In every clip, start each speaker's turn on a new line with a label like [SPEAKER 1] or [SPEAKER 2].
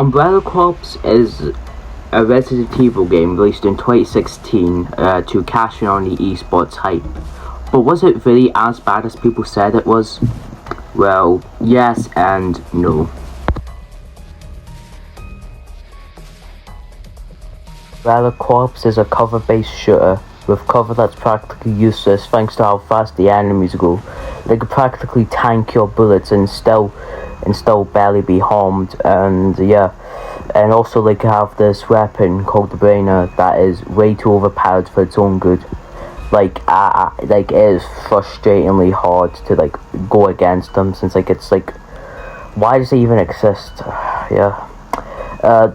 [SPEAKER 1] Umbrella Corps is a Resident Evil game released in 2016 to cash in on the esports hype. But was it really as bad as people said it was? Well, yes and no. Umbrella Corps is a cover-based shooter with cover that's practically useless thanks to how fast the enemies go. They could practically tank your bullets and still barely be harmed, and yeah. And also they have this weapon called the Brainer that is way too overpowered for its own good. Like it is frustratingly hard to go against them, since it's why does it even exist? Yeah.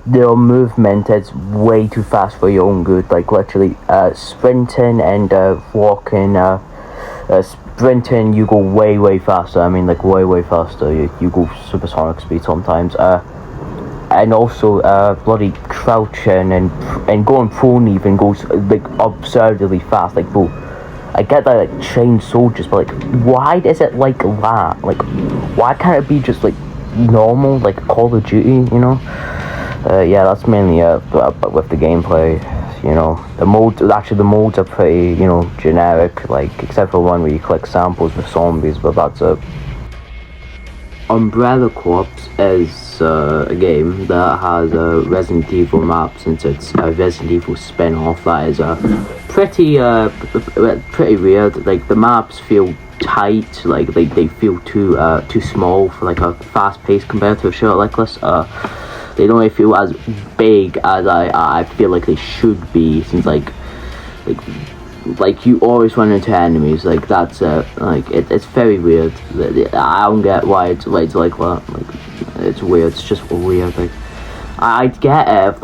[SPEAKER 1] Their movement is way too fast for your own good. Literally, sprinting and walking. Sprinting, you go way faster. I mean, way faster. You go supersonic speed sometimes. And also, bloody crouching and going prone even goes absurdly fast. Bro, I get that trained soldiers, but why is it like that? Why can't it be just normal, Call of Duty? You know? Yeah, that's mainly but with the gameplay, the modes are pretty, generic, except for one where you collect samples with zombies, but that's it. Umbrella Corps is a game that has a Resident Evil map, since it's a Resident Evil spin-off that is pretty weird. The maps feel tight, they feel too small for a fast pace compared to a shooter like this. They don't really feel as big as I feel like they should be, since you always run into enemies. That's it's very weird. I don't get why it's like that. It's weird. It's just weird. I'd get it if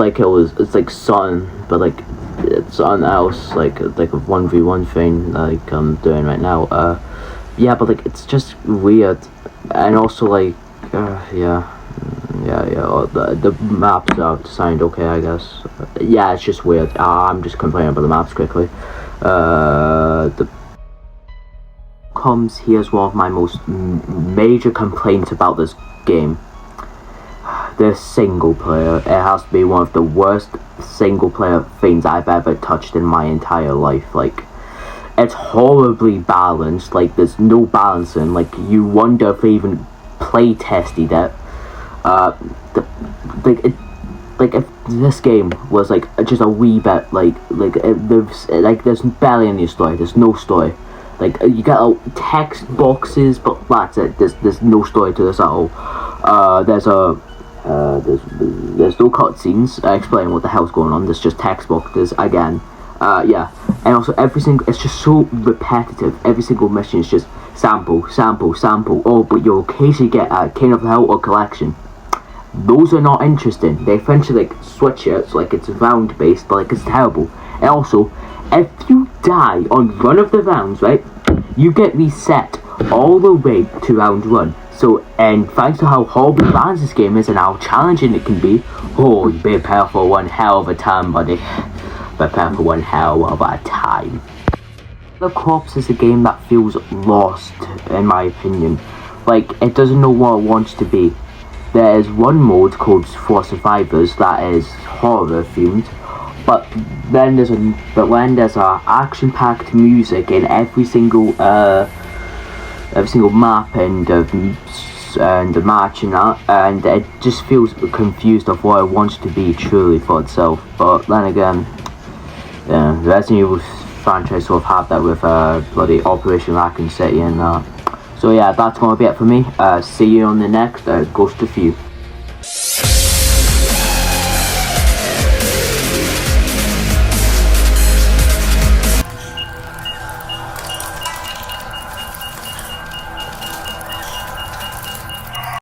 [SPEAKER 1] it's something, but it's something else, like a 1v1 thing I'm doing right now. Yeah, but it's just weird, and also yeah. The maps are designed okay, I guess. Yeah, it's just weird. I'm just complaining about the maps quickly. Here's one of my most major complaints about this game. The single player. It has to be one of the worst single player things I've ever touched in my entire life. It's horribly balanced. There's no balancing. You wonder if they even play tested it. If this game was just a wee bit there's barely any story. There's no story. You get text boxes, but that's it. There's no story to this at all. There's no cutscenes explaining what the hell's going on. There's just text boxes again. Yeah, and also it's just so repetitive. Every single mission is just sample. Oh, but you'll occasionally get a King of the Hill or collection. Those are not interesting. They eventually switch it so it's round based, but it's terrible. And also, if you die on one of the rounds, right, you get reset all the way to round one. So, and thanks to how horribly balanced this game is and how challenging it can be, oh, you prepare for one hell of a time, buddy. Prepare for one hell of a time. The Corps is a game that feels lost, in my opinion. It doesn't know what it wants to be. There is one mode called For Survivors that is horror themed, but then there's action-packed music in every single map and the match and that, and it just feels confused of what it wants to be truly for itself. But then again, the Resident Evil franchise sort of had that with bloody Operation Raccoon City and that. So yeah, that's gonna be it for me. See you on the next Ghost of You.